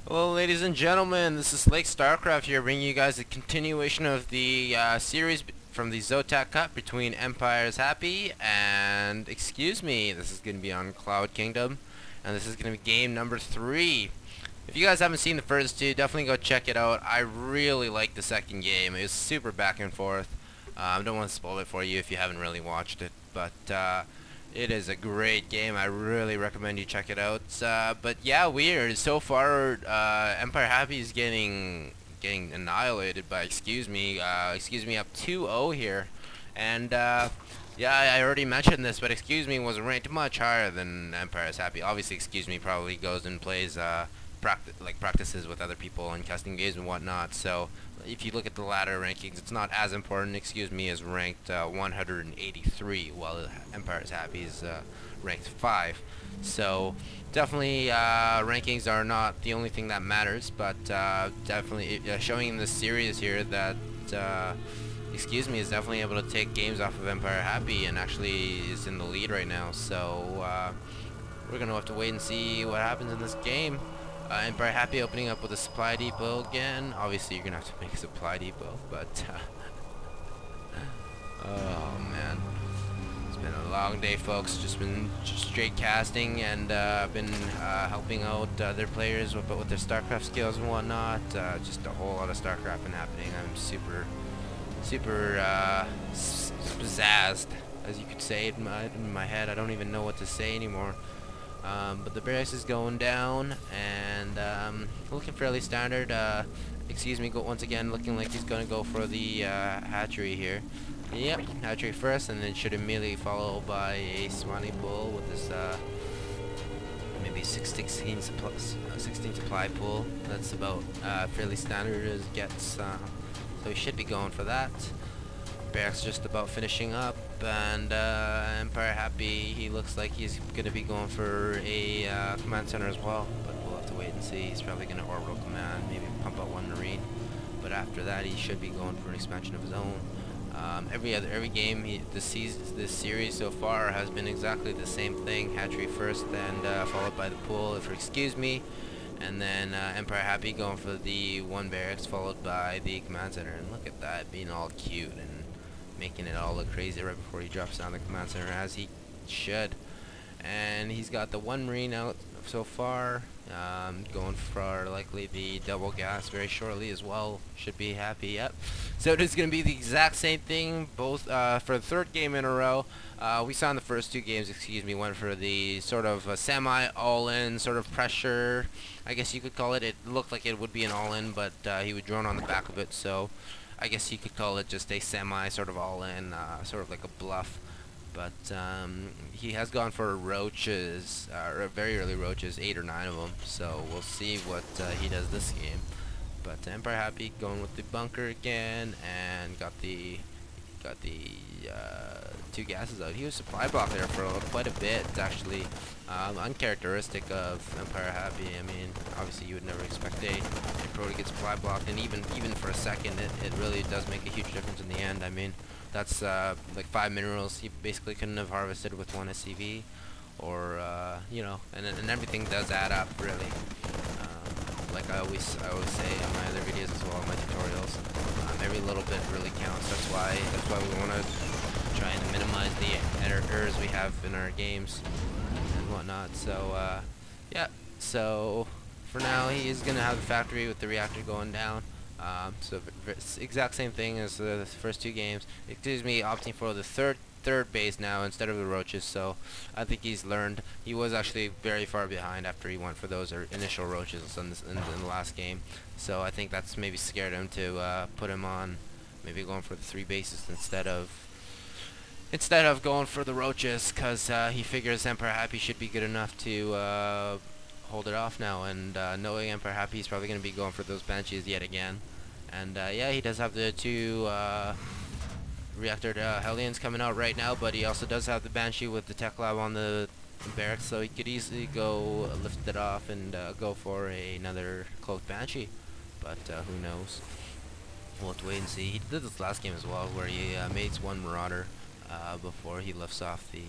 Hello ladies and gentlemen, this is Starcraft here, bringing you guys a continuation of the series from the Zotac Cup between EmpireHappy and ExcuseMe. This is going to be on Cloud Kingdom, and this is going to be game number 3. If you guys haven't seen the first two, definitely go check it out. I really liked the second game. It was super back and forth. I don't want to spoil it for you if you haven't really watched it, but it is a great game. I really recommend you check it out. But yeah, weird. So far, EmpireHappy is getting annihilated by ExcuseMe. ExcuseMe up 2-0 here, and yeah, I already mentioned this, but ExcuseMe was ranked much higher than EmpireHappy. Obviously, ExcuseMe probably goes and plays practices with other people and custom games and whatnot. So if you look at the ladder rankings, it's not as important. ExcuseMe is ranked 183, while EmpireHappy is ranked 5. So definitely rankings are not the only thing that matters, but definitely showing in this series here that ExcuseMe is definitely able to take games off of EmpireHappy and actually is in the lead right now. So we're gonna have to wait and see what happens in this game. EmpireHappy opening up with a supply depot again. Obviously, you're gonna have to make a supply depot, but oh man, it's been a long day, folks. Just been straight casting and been helping out their players with their Starcraft skills and whatnot. Just a whole lot of Starcraft been happening. I'm super spazzed, as you could say in my head. I don't even know what to say anymore. But the barracks is going down, and looking fairly standard. ExcuseMe once again looking like he's going to go for the hatchery here. Yep, hatchery first, and then should immediately follow by a Swanee Bull with this maybe 16 supply pool. That's about fairly standard as it gets. So he should be going for that. Barracks just about finishing up, and EmpireHappy, he looks like he's going to be going for a command center as well, but we'll have to wait and see. He's probably going to orbital command, maybe pump out one marine, but after that he should be going for an expansion of his own. Every game this series so far has been exactly the same thing: hatchery first, and followed by the pool for ExcuseMe, and then EmpireHappy going for the one barracks followed by the command center. And look at that, being all cute and making it all look crazy right before he drops down the command center, as he should. And he's got the one marine out so far, going for likely the double gas very shortly as well. Should be happy. Yep. So it is going to be the exact same thing both for the third game in a row. We saw in the first two games, ExcuseMe went for the sort of semi all-in sort of pressure, I guess you could call it. It looked like it would be an all-in, but he would drone on the back of it, so I guess you could call it just a semi sort of all-in, sort of like a bluff. But he has gone for roaches, very early roaches, 8 or 9 of them. So we'll see what he does this game. But EmpireHappy going with the bunker again, and got the two gases out. He was supply block there for quite a bit. It's actually uncharacteristic of EmpireHappy. I mean, obviously you would never expect a pro to get supply blocked, and even for a second, it really does make a huge difference in the end. I mean, that's like 5 minerals he basically couldn't have harvested with one SCV, or you know, and everything does add up really. Like I always say on my other videos as well, my tutorials, every little bit really counts. That's why we want to try and minimize the errors we have in our games and whatnot. So yeah, so for now he is gonna have the factory with the reactor going down. So exact same thing as the first two games. ExcuseMe opting for the third base now instead of the roaches, so I think he's learned. He was actually very far behind after he went for those initial roaches in the last game, so I think that's maybe scared him to put him on maybe going for the 3 bases instead of going for the roaches, because he figures EmpireHappy should be good enough to hold it off now, and knowing EmpireHappy, he's probably going to be going for those banshees yet again. And yeah, he does have the 2 reactor Hellions coming out right now, but he also does have the Banshee with the tech lab on the barracks, so he could easily go lift it off and go for another cloaked Banshee, but who knows. We'll have to wait and see. He did this last game as well, where he mates one Marauder before he lifts off the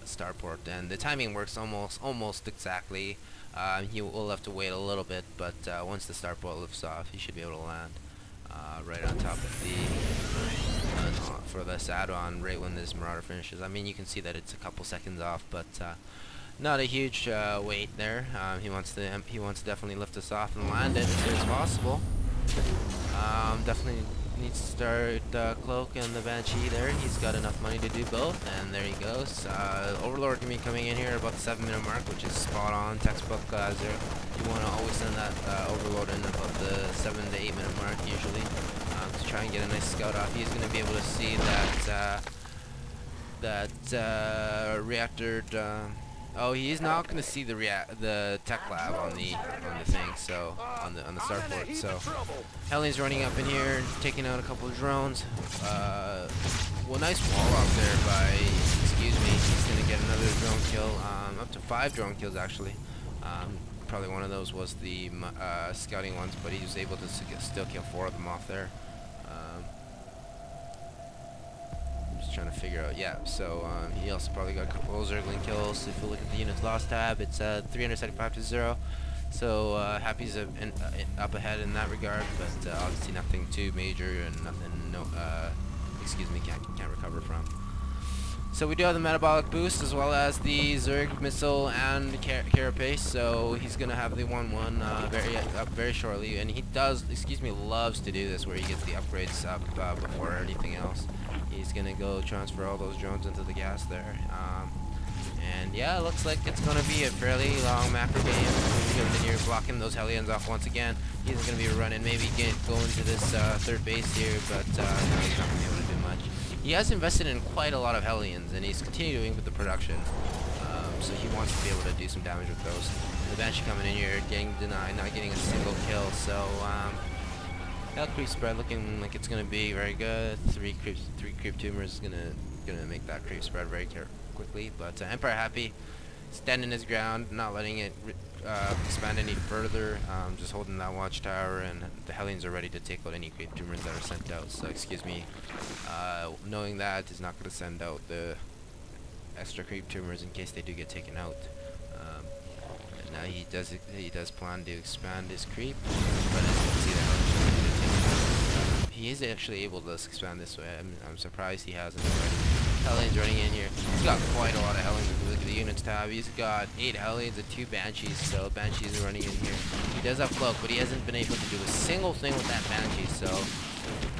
starport, and the timing works almost exactly. He will have to wait a little bit, but once the starport lifts off, he should be able to land right on top of the for this add-on right when this Marauder finishes. I mean, you can see that it's a couple seconds off, but not a huge wait there. He wants to definitely lift us off and land it as soon as possible. Definitely needs to start Cloak and the Banshee there. He's got enough money to do both, and there he goes. Overlord can be coming in here at about the 7-minute mark, which is spot on. Textbook. You want to always send that Overlord in about the 7 to 8-minute mark usually, to try and get a nice scout off. He's going to be able to see that reactor. Oh, he's not going to see the tech lab on the thing, so on the starport. So Hellions running up in here, taking out a couple of drones. Well, nice wall off there by ExcuseMe. He's going to get another drone kill, up to 5 drone kills actually. Probably one of those was the scouting ones, but he was able to still kill 4 of them off there. Trying to figure out, yeah, so he also probably got a couple of Zergling kills. If you look at the units lost tab, it's 375 to 0, so Happy's up ahead in that regard, but obviously nothing too major and nothing ExcuseMe can't recover from. So we do have the metabolic boost as well as the Zerg missile and carapace, so he's gonna have the 1-1 very shortly, and he does, ExcuseMe loves to do this where he gets the upgrades up before anything else. He's gonna go transfer all those drones into the gas there, and yeah, it looks like it's gonna be a fairly long macro game. Coming in here, blocking those Hellions off once again. He's gonna be running, maybe go into this third base here, but no, he's not gonna be able to do much. He has invested in quite a lot of Hellions, and he's continuing with the production, so he wants to be able to do some damage with those. The Banshee coming in here, getting denied, not getting a single kill, so that creep spread looking like it's gonna be very good. Three creep tumors is gonna make that creep spread very quickly. But EmpireHappy standing his ground, not letting it expand any further, just holding that watchtower, and the Hellions are ready to take out any creep tumors that are sent out. So ExcuseMe, knowing that, is not gonna send out the extra creep tumors in case they do get taken out. And now he does plan to expand his creep, but as you can see, he is actually able to expand this way. I'm surprised he hasn't already. Hellions running in here. He's got quite a lot of Hellions. If you look at the units tab, he's got 8 Hellions and 2 Banshees, so Banshees are running in here. He does have Cloak, but he hasn't been able to do a single thing with that Banshee, so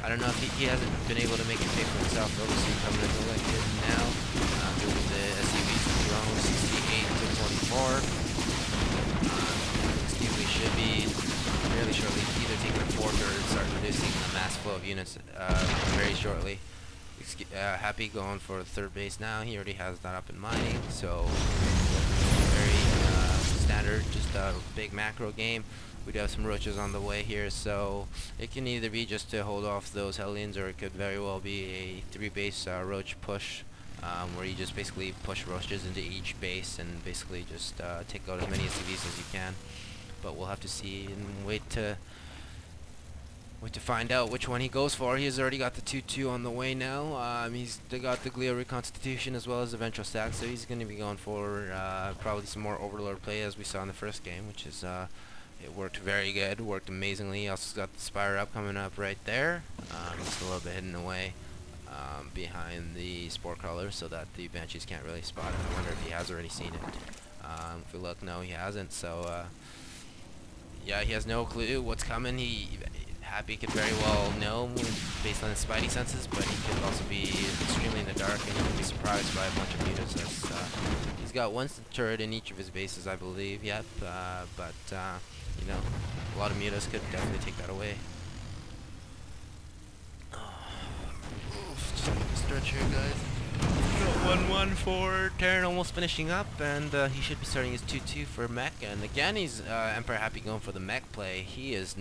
I don't know if he hasn't been able to make it pay for himself. Obviously coming in like it now, doing the SCVs drone 68 to 44. ExcuseMe should be fairly shortly either taking a fort or start reducing the mass flow of units very shortly. Happy going for third base now. He already has that up in mining, so very standard, just a big macro game. We do have some roaches on the way here, so it can either be just to hold off those Hellions, or it could very well be a 3-base roach push, where you just basically push roaches into each base and basically just take out as many SCVs as you can. But we'll have to see and wait to find out which one he goes for. He's already got the 2-2 on the way now. He's got the Glio Reconstitution as well as the Ventral Stack, so he's going to be going for probably some more Overlord play as we saw in the first game, which is it worked very good, worked amazingly. He also got the Spire up coming up right there. Just a little bit hidden away behind the Spore Crawler so that the Banshees can't really spot it. I wonder if he has already seen it. If we look, no, he hasn't, so yeah, he has no clue what's coming. Happy could very well know based on his spidey senses, but he could also be extremely in the dark, and he could be surprised by a bunch of units. He's got one turret in each of his bases, I believe, yep, but you know, a lot of mutas could definitely take that away. Just take a stretch here, guys. 1-1 for Terran, almost finishing up, and he should be starting his 2-2 for mech. And again, he's EmpireHappy going for the mech play. He's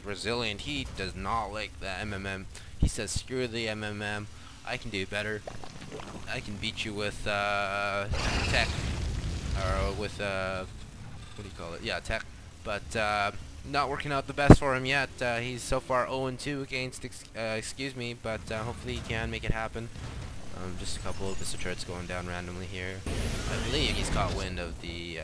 resilient. He does not like the MMM. He says, screw the MMM. I can do better. I can beat you with tech, or with what do you call it? Yeah, tech. But not working out the best for him yet. He's so far 0-2 against ExcuseMe, but hopefully he can make it happen. Just a couple of missile turrets going down randomly here. I believe he's caught wind of the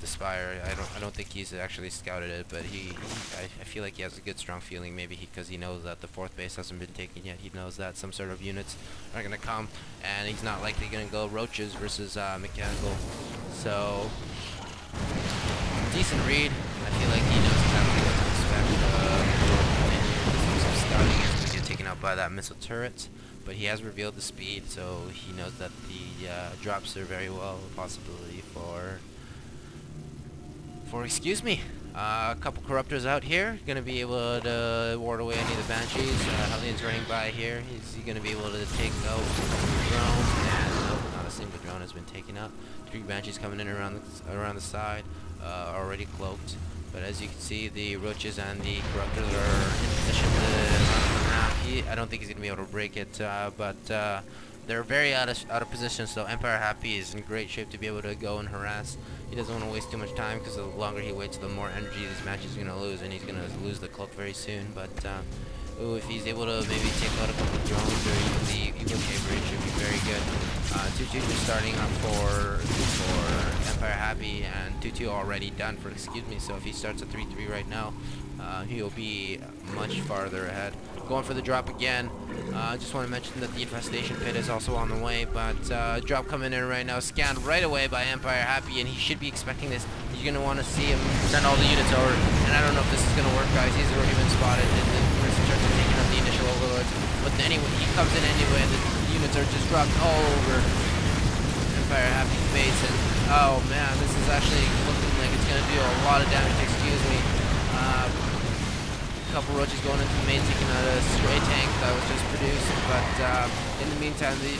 spire. I don't think he's actually scouted it, but I feel like he has a good strong feeling, maybe because he knows that the 4th base hasn't been taken yet. He knows that some sort of units are gonna come, and he's not likely gonna go roaches versus mechanical. So decent read. I feel like he knows exactly what to expect. Some scouting is gonna get taken out by that missile turret, but he has revealed the speed, so he knows that the drops are very well a possibility for ExcuseMe. A couple corruptors out here, gonna be able to ward away any of the banshees. Hellions running by here. Is he gonna be able to take out drones? And nope, not a single drone has been taken out. 3 banshees coming in around the side, already cloaked. But as you can see, the roaches and the corruptors are in position to run the map. I don't think he's gonna be able to break it, but they're very out of position. So EmpireHappy is in great shape to be able to go and harass. He doesn't want to waste too much time, because the longer he waits, the more energy this match is going to lose, and he's going to lose the cloak very soon. But if he's able to maybe take out a couple of drones or even the Eagle Caver, it should be very good. 2-2 just starting up for EmpireHappy, and 2-2 already done for ExcuseMe. So if he starts at 3-3 right now, he'll be much farther ahead. Going for the drop again. I just want to mention that the infestation pit is also on the way, but drop coming in right now, scanned right away by EmpireHappy, and he should be expecting this. You're going to want to see him send all the units over, and I don't know if this is going to work, guys. He's already been spotted, and the first starts to take out the initial overlords, but anyway, he comes in anyway, and the units are just dropped all over EmpireHappy's base, and oh man, this is actually looking like it's going to do a lot of damage to ExcuseMe. Couple roaches going into the main, taking out a stray tank that was just produced, but in the meantime the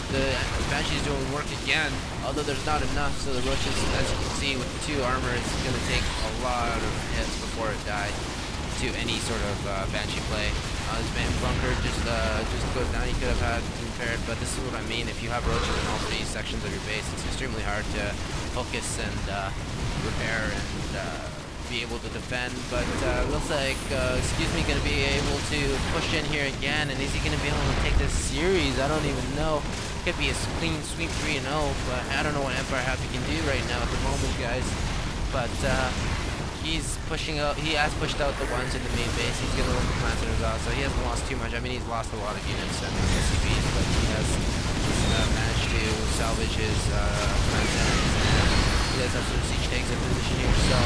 Banshee's doing work again, although there's not enough, so the roaches, as you can see with the 2 armor, it's going to take a lot of hits before it dies to any sort of Banshee play. This man bunker just goes down. He could have had impaired, but this is what I mean. If you have roaches in all 3 sections of your base, it's extremely hard to focus and repair and be able to defend, but looks like ExcuseMe going to be able to push in here again, and is he going to be able to take this series? I don't even know. Could be a clean sweep 3-0, but I don't know what EmpireHappy can do right now at the moment, guys. But he's pushing out. He has pushed out the ones in the main base. He's going to let the command centers out, so he hasn't lost too much. I mean, he's lost a lot of units and SCVs, but he has managed to salvage his command centers. He does have some siege tanks in position here, so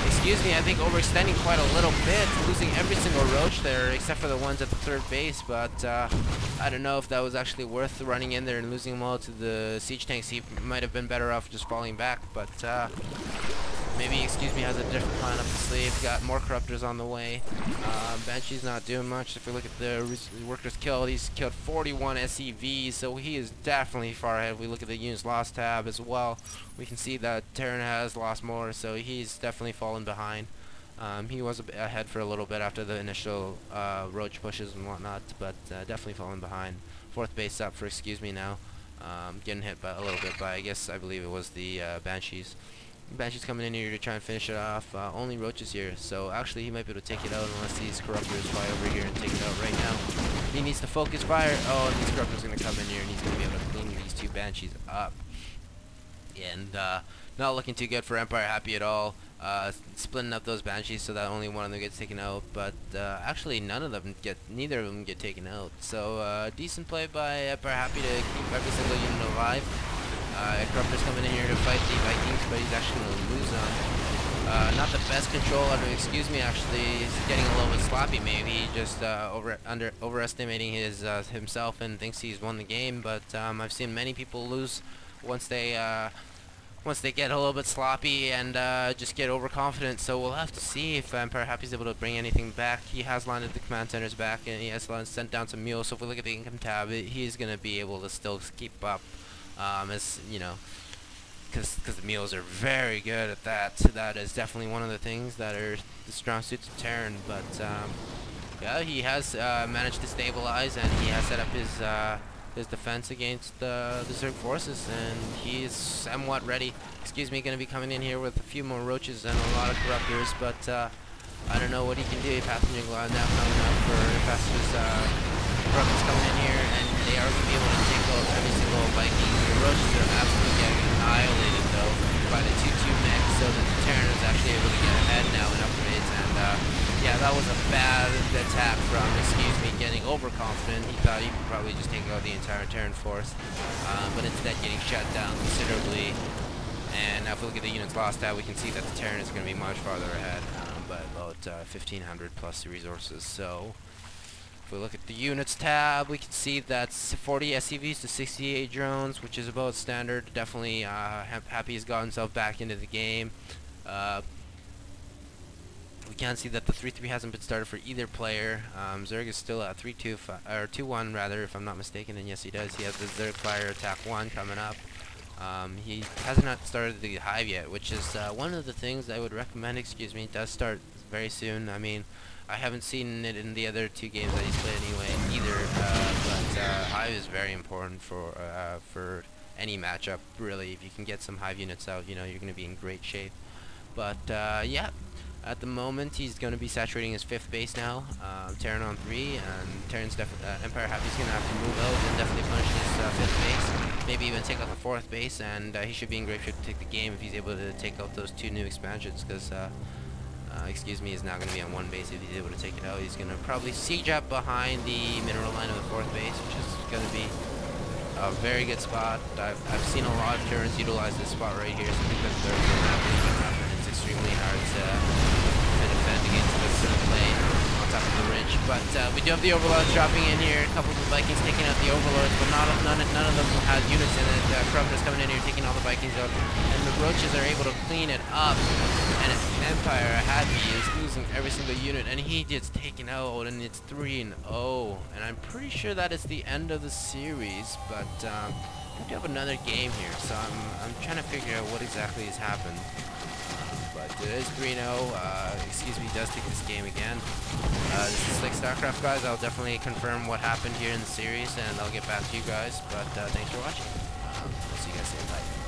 ExcuseMe, I think, overextending quite a little bit, losing every single roach there except for the ones at the 3rd base, but I don't know if that was actually worth running in there and losing them all to the siege tanks. He might have been better off just falling back, but maybe ExcuseMe has a different plan up the sleeve. Got more corruptors on the way. Banshee's not doing much. If we look at the workers killed, he's killed 41 SCVs, so he is definitely far ahead. If we look at the units lost tab as well, we can see that Terran has lost more, so he's definitely fallen behind. He was ahead for a little bit after the initial roach pushes and whatnot, but definitely fallen behind. 4th base up for ExcuseMe now. Getting hit by a little bit by, I believe it was the Banshees. Banshee's coming in here to try and finish it off. Only roaches here, so actually he might be able to take it out unless these corruptors fly over here and take it out right now. He needs to focus fire. Oh, and these corruptors are going to come in here, and he's going to be able to clean these 2 Banshees up. And not looking too good for EmpireHappy at all. Splitting up those Banshees so that only one of them gets taken out, but actually neither of them get taken out. So decent play by EmpireHappy to keep every single unit alive. Corruptor's coming in here to fight the Vikings, but he's actually going to lose them. Not the best control out of ExcuseMe, actually. He's getting a little bit sloppy, maybe. Just overestimating himself and thinks he's won the game, but I've seen many people lose once they get a little bit sloppy and just get overconfident. So we'll have to see if EmpireHappy's able to bring anything back. He has landed the command centers back, and he has sent down some mules. So if we look at the income tab, he's going to be able to still keep up, as you know, because the mules are very good at that. So that is definitely one of the things that are the strong suits of Terran. But yeah, he has managed to stabilize, and he has set up his defense against the Zerg forces, and he's somewhat ready. ExcuseMe going to be coming in here with a few more roaches and a lot of corruptors, but I don't know what he can do. Pathogen Glide now coming up for Infestus. Corruptors coming in here, and they are going to be able to take out every single Viking. The Roaches are absolutely getting annihilated though by the 2-2 mix, so that the Terran is actually able to get ahead now in upgrades. And yeah, that was a bad attack from ExcuseMe, getting overconfident. He thought he could probably just take out the entire Terran force, but instead getting shut down considerably. And now if we look at the units lost out, we can see that the Terran is going to be much farther ahead, by about 1,500 plus resources. So if we look at the units tab, we can see that's 40 SCVs to 68 drones, which is about standard. Definitely Happy has got himself back into the game. We can see that the 3-3 hasn't been started for either player. Zerg is still at 3-2 or 2-1 rather, if I'm not mistaken, and yes he does. He has the Zerg Fire Attack 1 coming up. He hasn't started the Hive yet, which is one of the things I would recommend. ExcuseMe does start very soon. I mean, I haven't seen it in the other 2 games that he's played anyway either, but Hive is very important for any matchup really. If you can get some Hive units out, you know you're going to be in great shape. But yeah, at the moment he's going to be saturating his 5th base now. Terran on 3, and Terran's EmpireHappy's going to have to move out and definitely punish his 5th base. Maybe even take out the 4th base, and he should be in great shape to take the game if he's able to take out those 2 new expansions, because ExcuseMe is now going to be on 1 base. If he's able to take it out, he's going to probably siege up behind the mineral line of the 4th base, which is going to be a very good spot. I've seen a lot of Terrans utilize this spot right here, so I think that they're going to happen. It's extremely hard to defend against this sort of play on top of the ridge. But we do have the Overlords dropping in here. A couple of the Vikings taking out the Overlords, but none of them have units in it. Corruptor's coming in here taking all the Vikings out, and the Roaches are able to clean it up. And EmpireHappy is losing every single unit, and he gets taken out, and it's 3-0. And I'm pretty sure that is the end of the series, but we do have another game here, so I'm trying to figure out what exactly has happened. But it is 3-0. ExcuseMe does take this game again. This is like Starcraft, guys. I'll definitely confirm what happened here in the series, and I'll get back to you guys. But thanks for watching. I'll see you guys soon. Bye.